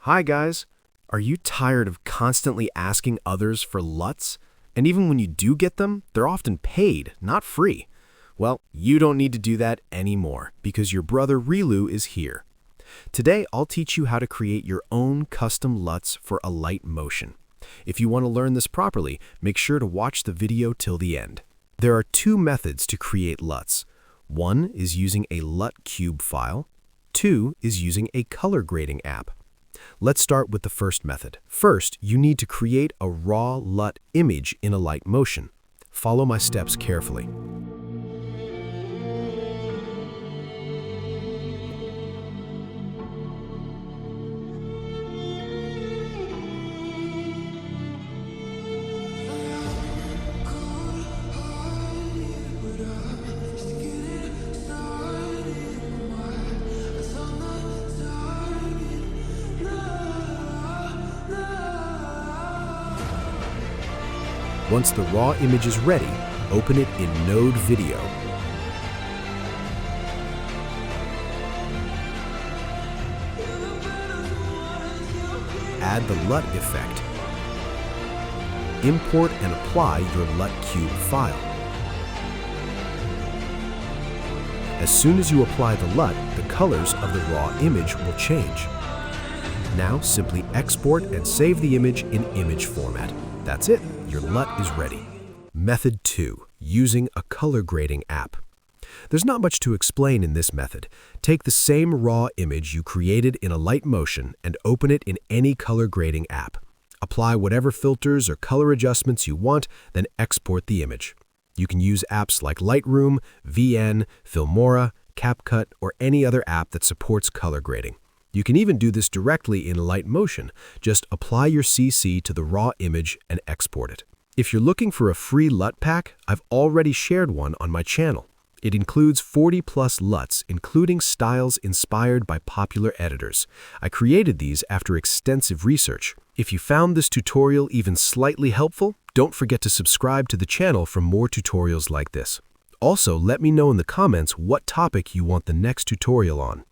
Hi guys! Are you tired of constantly asking others for LUTs? And even when you do get them, they're often paid, not free. Well, you don't need to do that anymore because your brother Rilu is here. Today, I'll teach you how to create your own custom LUTs for Alight Motion. If you want to learn this properly, make sure to watch the video till the end. There are two methods to create LUTs. One is using a LUT cube file. Two is using a color grading app. Let's start with the first method. First, you need to create a raw LUT image in Alight Motion. Follow my steps carefully. Once the raw image is ready, open it in Node Video. Add the LUT effect. Import and apply your LUT cube file. As soon as you apply the LUT, the colors of the raw image will change. Now simply export and save the image in image format. That's it. Your LUT is ready. Method 2. Using a color grading app. There's not much to explain in this method. Take the same raw image you created in Alight Motion and open it in any color grading app. Apply whatever filters or color adjustments you want, then export the image. You can use apps like Lightroom, VN, Filmora, CapCut, or any other app that supports color grading. You can even do this directly in Alight Motion. Just apply your CC to the raw image and export it. If you're looking for a free LUT pack, I've already shared one on my channel. It includes 40+ LUTs, including styles inspired by popular editors. I created these after extensive research. If you found this tutorial even slightly helpful, don't forget to subscribe to the channel for more tutorials like this. Also, let me know in the comments what topic you want the next tutorial on.